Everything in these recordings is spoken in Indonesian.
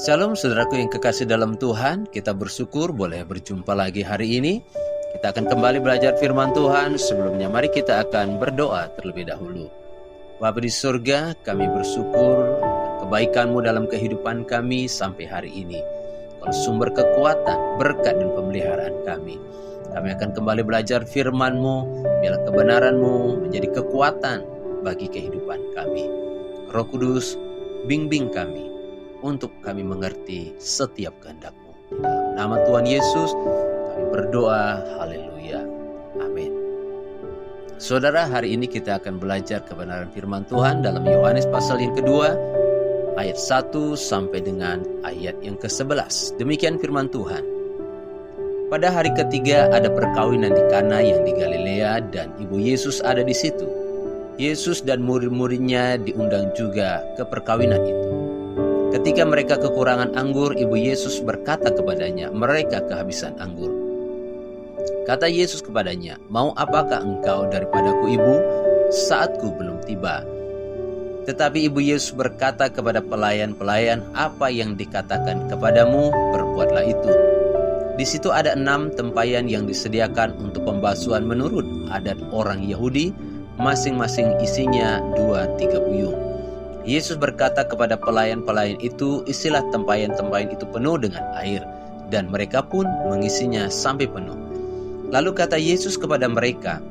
Shalom saudaraku yang kekasih dalam Tuhan, kita bersyukur boleh berjumpa lagi hari ini. Kita akan kembali belajar firman Tuhan. Sebelumnya mari kita akan berdoa terlebih dahulu. Bapa di surga, kami bersyukur kebaikan-Mu dalam kehidupan kami sampai hari ini. Kau sumber kekuatan, berkat dan pemeliharaan kami. Kami akan kembali belajar firman-Mu, biarlah kebenaran-Mu menjadi kekuatan bagi kehidupan kami. Roh Kudus, bimbing kami untuk kami mengerti setiap kehendak-Mu. Di dalam nama Tuhan Yesus kami berdoa, haleluya, amin. Saudara, hari ini kita akan belajar kebenaran firman Tuhan dalam Yohanes pasal yang kedua, ayat 1 sampai dengan ayat yang ke-11. Demikian firman Tuhan. Pada hari ketiga ada perkawinan di Kana yang di Galilea dan ibu Yesus ada di situ. Yesus dan murid-muridnya diundang juga ke perkawinan itu. Ketika mereka kekurangan anggur, ibu Yesus berkata kepadanya, mereka kehabisan anggur. Kata Yesus kepadanya, mau apakah engkau daripadaku ibu? Saatku belum tiba. Tetapi ibu Yesus berkata kepada pelayan-pelayan, apa yang dikatakan kepadamu, perbuatlah itu. Di situ ada 6 tempayan yang disediakan untuk pembasuhan menurut adat orang Yahudi, masing-masing isinya 2-3 buyung. Yesus berkata kepada pelayan-pelayan itu, isilah tempayan-tempayan itu penuh dengan air, dan mereka pun mengisinya sampai penuh. Lalu kata Yesus kepada mereka,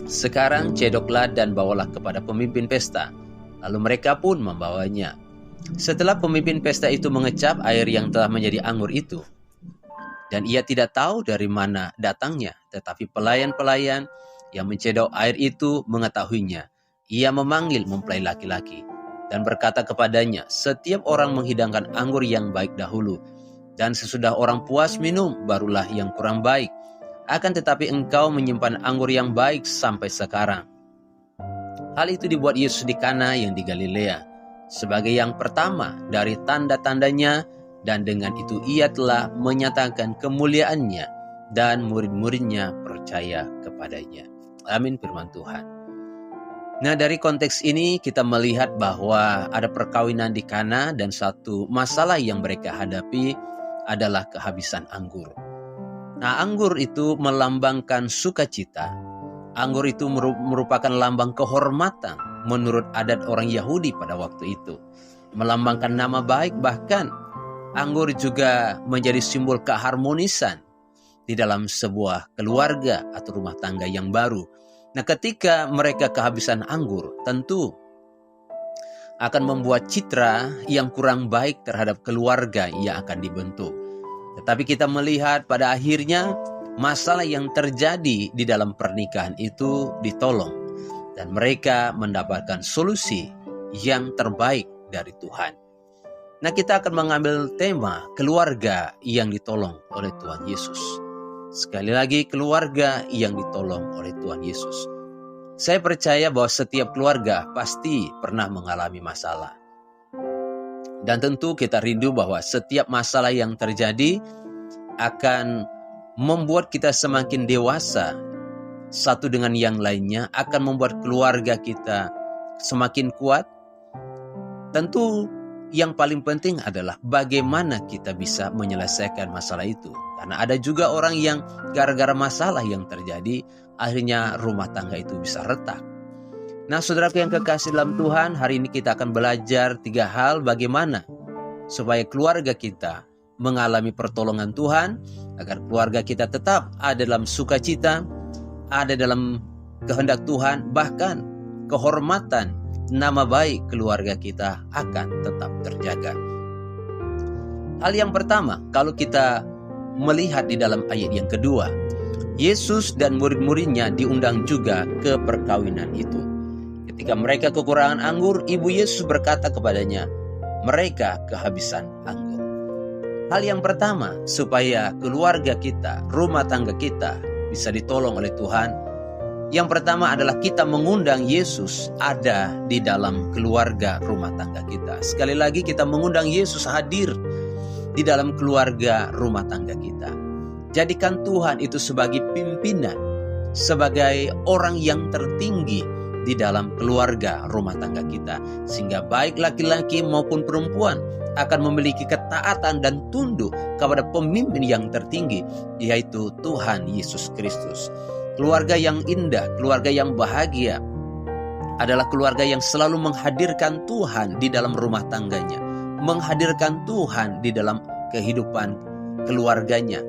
sekarang cedoklah dan bawalah kepada pemimpin pesta. Lalu mereka pun membawanya. Setelah pemimpin pesta itu mengecap air yang telah menjadi anggur itu, dan ia tidak tahu dari mana datangnya, tetapi pelayan-pelayan yang mencedok air itu mengetahuinya. Ia memanggil mempelai laki-laki dan berkata kepadanya, setiap orang menghidangkan anggur yang baik dahulu, dan sesudah orang puas minum, barulah yang kurang baik. Akan tetapi engkau menyimpan anggur yang baik sampai sekarang. Hal itu dibuat Yesus di Kana yang di Galilea, sebagai yang pertama dari tanda-tandanya, dan dengan itu ia telah menyatakan kemuliaannya, dan murid-muridnya percaya kepadanya. Amin, firman Tuhan. Nah, dari konteks ini kita melihat bahwa ada perkawinan di Kana dan satu masalah yang mereka hadapi adalah kehabisan anggur. Nah, anggur itu melambangkan sukacita. Anggur itu merupakan lambang kehormatan menurut adat orang Yahudi pada waktu itu. Melambangkan nama baik, bahkan anggur juga menjadi simbol keharmonisan di dalam sebuah keluarga atau rumah tangga yang baru. Nah, ketika mereka kehabisan anggur, tentu akan membuat citra yang kurang baik terhadap keluarga yang akan dibentuk. Tetapi kita melihat pada akhirnya masalah yang terjadi di dalam pernikahan itu ditolong. Dan mereka mendapatkan solusi yang terbaik dari Tuhan. Nah, kita akan mengambil tema keluarga yang ditolong oleh Tuhan Yesus. Sekali lagi, keluarga yang ditolong oleh Tuhan Yesus. Saya percaya bahwa setiap keluarga pasti pernah mengalami masalah. Dan tentu kita rindu bahwa setiap masalah yang terjadi akan membuat kita semakin dewasa. Satu dengan yang lainnya akan membuat keluarga kita semakin kuat. Tentu yang paling penting adalah bagaimana kita bisa menyelesaikan masalah itu. Karena ada juga orang yang gara-gara masalah yang terjadi, akhirnya rumah tangga itu bisa retak. Nah, saudaraku yang kekasih dalam Tuhan, hari ini kita akan belajar 3 hal bagaimana supaya keluarga kita mengalami pertolongan Tuhan, agar keluarga kita tetap ada dalam sukacita, ada dalam kehendak Tuhan, bahkan kehormatan nama baik keluarga kita akan tetap terjaga. Hal yang pertama, kalau kita melihat di dalam ayat yang kedua, Yesus dan murid-muridnya diundang juga ke perkawinan itu. Ketika mereka kekurangan anggur, ibu Yesus berkata kepadanya, mereka kehabisan anggur. Hal yang pertama, supaya keluarga kita, rumah tangga kita bisa ditolong oleh Tuhan, yang pertama adalah kita mengundang Yesus ada di dalam keluarga rumah tangga kita. Sekali lagi, kita mengundang Yesus hadir di dalam keluarga rumah tangga kita. Jadikan Tuhan itu sebagai pimpinan, sebagai orang yang tertinggi di dalam keluarga rumah tangga kita. Sehingga baik laki-laki maupun perempuan akan memiliki ketaatan dan tunduk kepada pemimpin yang tertinggi, yaitu Tuhan Yesus Kristus. Keluarga yang indah, keluarga yang bahagia adalah keluarga yang selalu menghadirkan Tuhan di dalam rumah tangganya, menghadirkan Tuhan di dalam kehidupan keluarganya.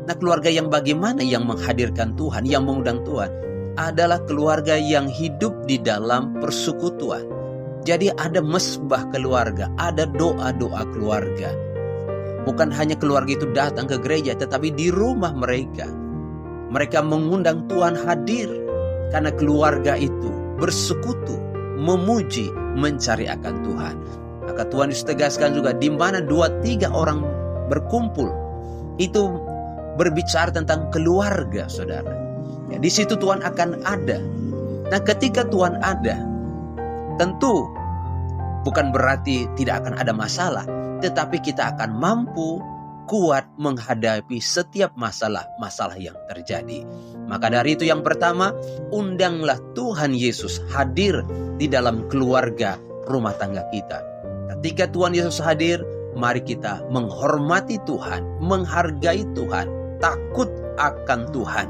Nah, keluarga yang bagaimana yang menghadirkan Tuhan, yang mengundang Tuhan, adalah keluarga yang hidup di dalam persekutuan. Jadi ada mesbah keluarga, ada doa-doa keluarga. Bukan hanya keluarga itu datang ke gereja, tetapi di rumah mereka. Mereka mengundang Tuhan hadir karena keluarga itu bersekutu, memuji, mencari akan Tuhan. Maka Tuhan Yesus tegaskan juga, di mana 2-3 orang berkumpul, itu berbicara tentang keluarga, saudara. Ya, di situ Tuhan akan ada. Nah, ketika Tuhan ada, tentu bukan berarti tidak akan ada masalah, tetapi kita akan mampu kuat menghadapi setiap masalah yang terjadi. Maka dari itu yang pertama, undanglah Tuhan Yesus hadir di dalam keluarga rumah tangga kita. Ketika Tuhan Yesus hadir, mari kita menghormati Tuhan, menghargai Tuhan, takut akan Tuhan.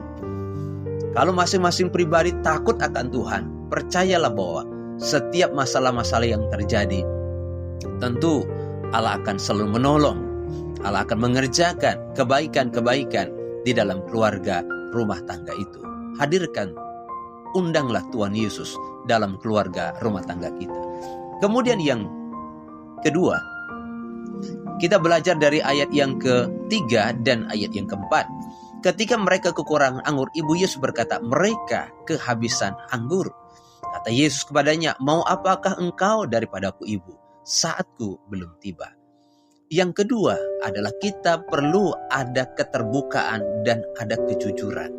Kalau masing-masing pribadi takut akan Tuhan, percayalah bahwa setiap masalah-masalah yang terjadi, tentu Allah akan selalu menolong. Allah akan mengerjakan kebaikan-kebaikan di dalam keluarga rumah tangga itu. Hadirkan, undanglah Tuhan Yesus dalam keluarga rumah tangga kita. Kemudian yang kedua, kita belajar dari ayat yang ketiga dan ayat yang keempat. Ketika mereka kekurangan anggur, Ibu Yesus berkata, mereka kehabisan anggur. Kata Yesus kepadanya, mau apakah engkau daripadaku, Ibu? Saatku belum tiba. Yang kedua adalah kita perlu ada keterbukaan dan ada kejujuran.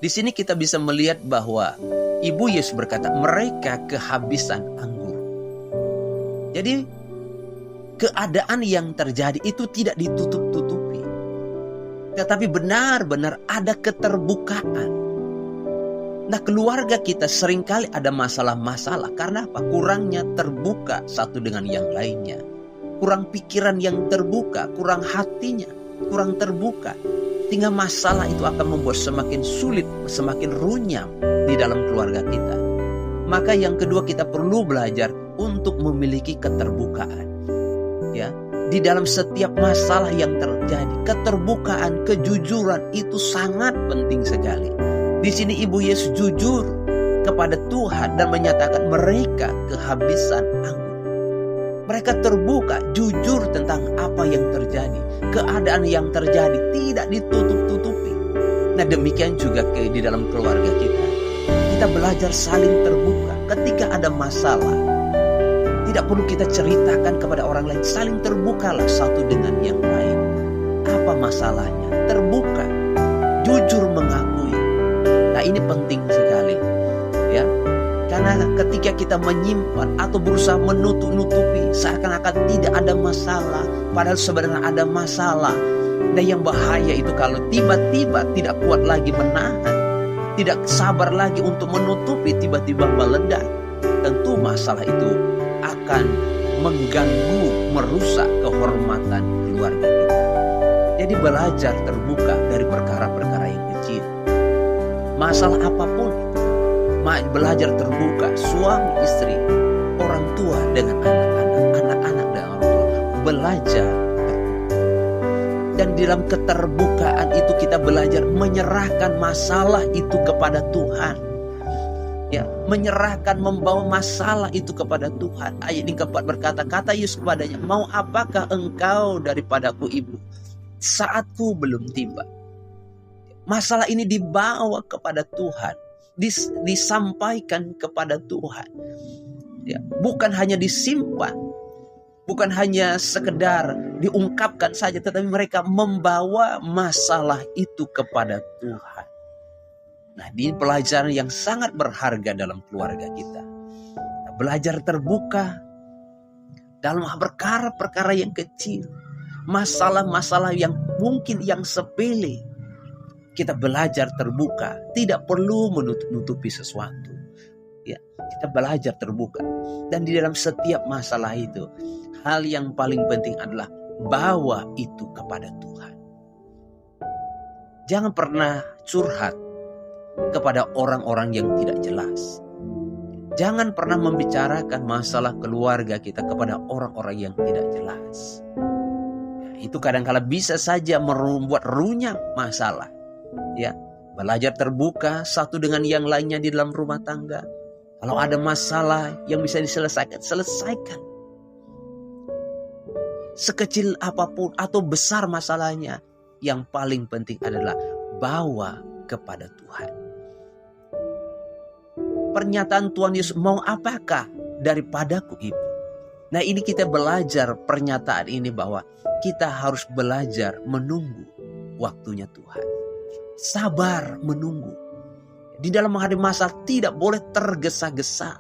Di sini kita bisa melihat bahwa Ibu Yesus berkata, mereka kehabisan anggur. Jadi keadaan yang terjadi itu tidak ditutup-tutupi, tetapi benar-benar ada keterbukaan. Nah, keluarga kita seringkali ada masalah-masalah. Karena apa? Kurangnya terbuka satu dengan yang lainnya. Kurang pikiran yang terbuka, kurang hatinya, kurang terbuka. Sehingga masalah itu akan membuat semakin sulit, semakin runyam di dalam keluarga kita. Maka yang kedua, kita perlu belajar untuk memiliki keterbukaan. Ya, di dalam setiap masalah yang terjadi, keterbukaan, kejujuran itu sangat penting sekali. Di sini Ibu Yesus jujur kepada Tuhan dan menyatakan mereka kehabisan anggur. Mereka terbuka, jujur tentang apa yang terjadi. Keadaan yang terjadi tidak ditutup-tutupi. Nah, demikian juga di dalam keluarga kita. Kita belajar saling terbuka. Ketika ada masalah, tidak perlu kita ceritakan kepada orang lain. Saling terbukalah satu dengan yang lain. Apa masalahnya? Terbuka, jujur mengakui. Nah, ini penting sekali, ya. Karena ketika kita menyimpan atau berusaha menutup-nutupi seakan-akan tidak ada masalah, padahal sebenarnya ada masalah. Dan yang bahaya itu kalau tiba-tiba tidak kuat lagi menahan, tidak sabar lagi untuk menutupi, tiba-tiba meledak. Tentu masalah itu akan mengganggu, merusak kehormatan keluarga kita. Jadi belajar terbuka dari perkara-perkara yang kecil. Masalah apapun, belajar terbuka, suami istri, orang tua dengan anak-anak, anak-anak dengan orang tua, belajar terbuka. Dan di dalam keterbukaan itu kita belajar menyerahkan masalah itu kepada Tuhan. Ya, menyerahkan, membawa masalah itu kepada Tuhan. Ayat yang keempat berkata, kata Yesus kepadanya, mau apakah engkau daripadaku, Ibu? Saatku belum tiba. Masalah ini dibawa kepada Tuhan, disampaikan kepada Tuhan. Ya, bukan hanya disimpan, bukan hanya sekedar diungkapkan saja, tetapi mereka membawa masalah itu kepada Tuhan. Nah, ini pelajaran yang sangat berharga dalam keluarga kita. Belajar terbuka dalam perkara-perkara yang kecil, masalah-masalah yang mungkin yang sepele. Kita belajar terbuka, tidak perlu menutup-nutupi sesuatu. Ya, kita belajar terbuka. Dan di dalam setiap masalah itu hal yang paling penting adalah bawa itu kepada Tuhan. Jangan pernah curhat kepada orang-orang yang tidak jelas. Jangan pernah membicarakan masalah keluarga kita kepada orang-orang yang tidak jelas. Itu kadang-kala bisa saja membuat runyam masalah. Ya, belajar terbuka satu dengan yang lainnya di dalam rumah tangga. Kalau ada masalah yang bisa diselesaikan, selesaikan. Sekecil apapun atau besar masalahnya, yang paling penting adalah bawa kepada Tuhan. Pernyataan Tuhan Yesus, mau apakah daripadaku ibu? Nah, ini kita belajar pernyataan ini bahwa kita harus belajar menunggu waktunya Tuhan. Sabar menunggu. Di dalam menghadapi masalah tidak boleh tergesa-gesa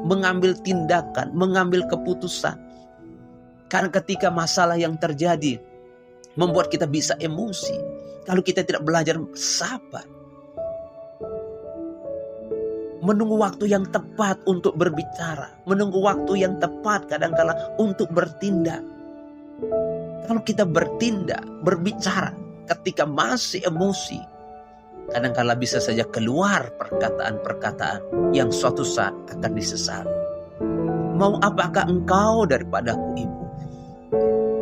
mengambil tindakan, mengambil keputusan. Karena ketika masalah yang terjadi membuat kita bisa emosi. Kalau kita tidak belajar sabar. Menunggu waktu yang tepat untuk berbicara. Menunggu waktu yang tepat kadang-kala untuk bertindak. Kalau kita bertindak, berbicara ketika masih emosi, kadang-kala bisa saja keluar perkataan-perkataan yang suatu saat akan disesali. Mau apakah engkau daripadaku ibu?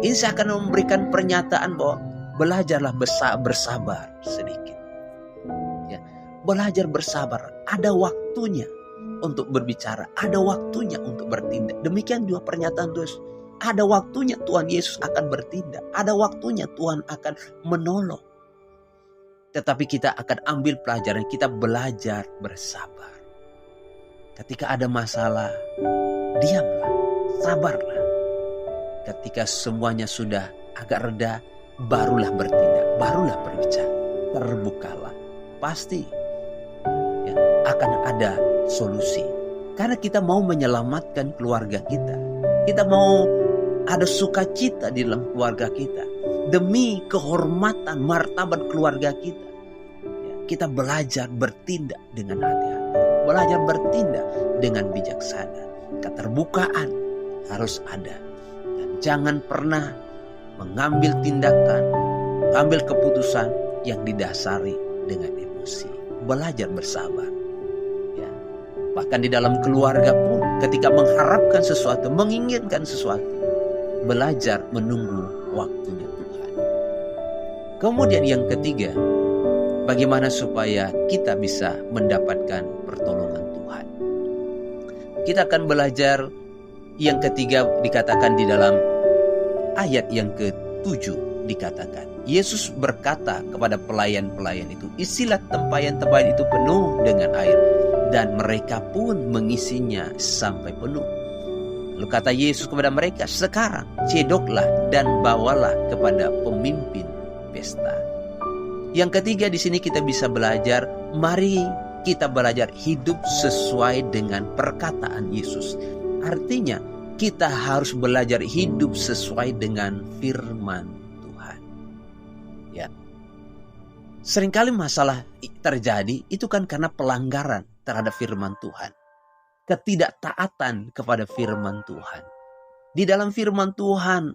Ini saya akan memberikan pernyataan bahwa belajarlah bersabar sedikit. Ya, belajar bersabar. Ada waktunya untuk berbicara. Ada waktunya untuk bertindak. Demikian juga pernyataan Tuhan. Ada waktunya Tuhan Yesus akan bertindak. Ada waktunya Tuhan akan menolong. Tetapi kita akan ambil pelajaran. Kita belajar bersabar. Ketika ada masalah, diamlah, sabarlah. Ketika semuanya sudah agak reda, barulah bertindak, barulah berbicara. Terbukalah. Pasti ya, akan ada solusi. Karena kita mau menyelamatkan keluarga kita. Kita mau ada sukacita di dalam keluarga kita. Demi kehormatan, martabat keluarga kita. Ya, kita belajar bertindak dengan hati-hati. Belajar bertindak dengan bijaksana. Keterbukaan harus ada. Dan jangan pernah mengambil tindakan, ambil keputusan yang didasari dengan emosi. Belajar bersabar. Ya. Bahkan di dalam keluarga pun ketika mengharapkan sesuatu, menginginkan sesuatu, belajar menunggu waktunya Tuhan. Kemudian yang ketiga, bagaimana supaya kita bisa mendapatkan pertolongan Tuhan. Kita akan belajar yang ketiga dikatakan di dalam ayat yang ke-7 dikatakan. Yesus berkata kepada pelayan-pelayan itu, isilah tempayan-tempayan itu penuh dengan air. Dan mereka pun mengisinya sampai penuh. Lalu kata Yesus kepada mereka, sekarang cedoklah dan bawalah kepada pemimpin pesta. Yang ketiga di sini kita bisa belajar, mari kita belajar hidup sesuai dengan perkataan Yesus. Artinya kita harus belajar hidup sesuai dengan firman Tuhan. Ya. Seringkali masalah terjadi itu kan karena pelanggaran terhadap firman Tuhan. Ketidaktaatan kepada firman Tuhan. Di dalam firman Tuhan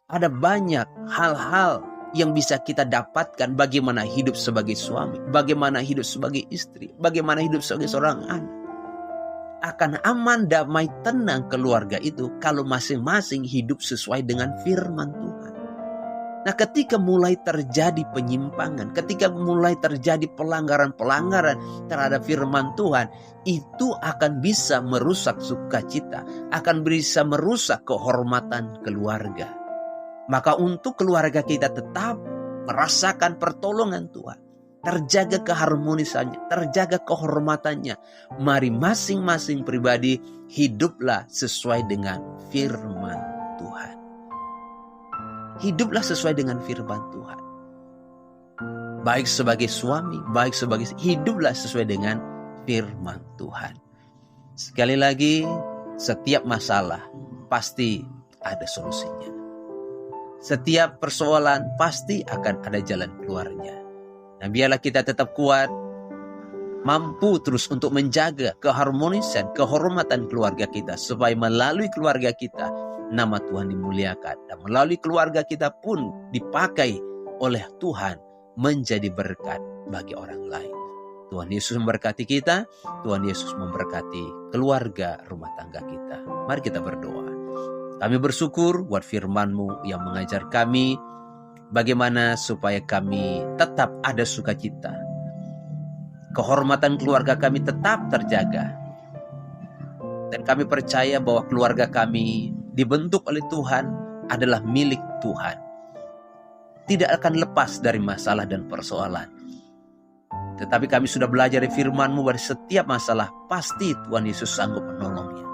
ada banyak hal-hal yang bisa kita dapatkan, bagaimana hidup sebagai suami, bagaimana hidup sebagai istri, bagaimana hidup sebagai seorang anak. Akan aman, damai, tenang keluarga itu kalau masing-masing hidup sesuai dengan firman Tuhan. Nah, ketika mulai terjadi penyimpangan, ketika mulai terjadi pelanggaran-pelanggaran terhadap firman Tuhan, itu akan bisa merusak sukacita, akan bisa merusak kehormatan keluarga. Maka untuk keluarga kita tetap merasakan pertolongan Tuhan, terjaga keharmonisannya, terjaga kehormatannya, mari masing-masing pribadi hiduplah sesuai dengan firman Tuhan. Hiduplah sesuai dengan firman Tuhan. Baik sebagai suami, baik sebagai hiduplah sesuai dengan firman Tuhan. Sekali lagi, setiap masalah pasti ada solusinya. Setiap persoalan pasti akan ada jalan keluarnya. Nah, biarlah kita tetap kuat, mampu terus untuk menjaga keharmonisan, kehormatan keluarga kita, supaya melalui keluarga kita nama Tuhan dimuliakan. Dan melalui keluarga kita pun dipakai oleh Tuhan menjadi berkat bagi orang lain. Tuhan Yesus memberkati kita, Tuhan Yesus memberkati keluarga rumah tangga kita. Mari kita berdoa. Kami bersyukur buat firman-Mu yang mengajar kami bagaimana supaya kami tetap ada sukacita. Kehormatan keluarga kami tetap terjaga. Dan kami percaya bahwa keluarga kami dibentuk oleh Tuhan adalah milik Tuhan. Tidak akan lepas dari masalah dan persoalan. Tetapi kami sudah belajar dari firman-Mu bahwa setiap masalah pasti Tuhan Yesus sanggup menolongnya.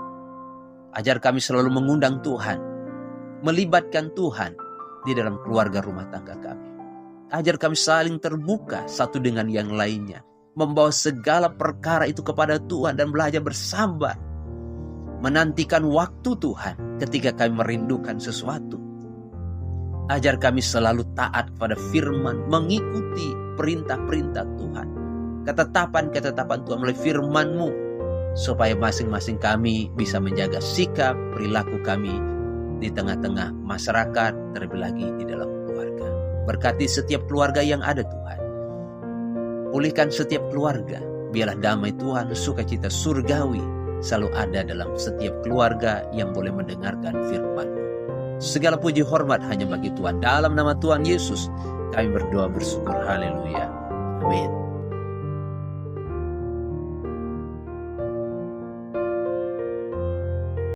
Ajar kami selalu mengundang Tuhan, melibatkan Tuhan di dalam keluarga rumah tangga kami. Ajar kami saling terbuka satu dengan yang lainnya, membawa segala perkara itu kepada Tuhan dan belajar bersabar, menantikan waktu Tuhan ketika kami merindukan sesuatu. Ajar kami selalu taat kepada firman, mengikuti perintah-perintah Tuhan, ketetapan-ketetapan Tuhan melalui firman-Mu, supaya masing-masing kami bisa menjaga sikap, perilaku kami di tengah-tengah masyarakat, terlebih lagi di dalam keluarga. Berkati setiap keluarga yang ada Tuhan. Pulihkan setiap keluarga. Biarlah damai Tuhan, sukacita surgawi selalu ada dalam setiap keluarga yang boleh mendengarkan firman-Mu. Segala puji hormat hanya bagi Tuhan. Dalam nama Tuhan Yesus kami berdoa bersyukur. Haleluya. Amin.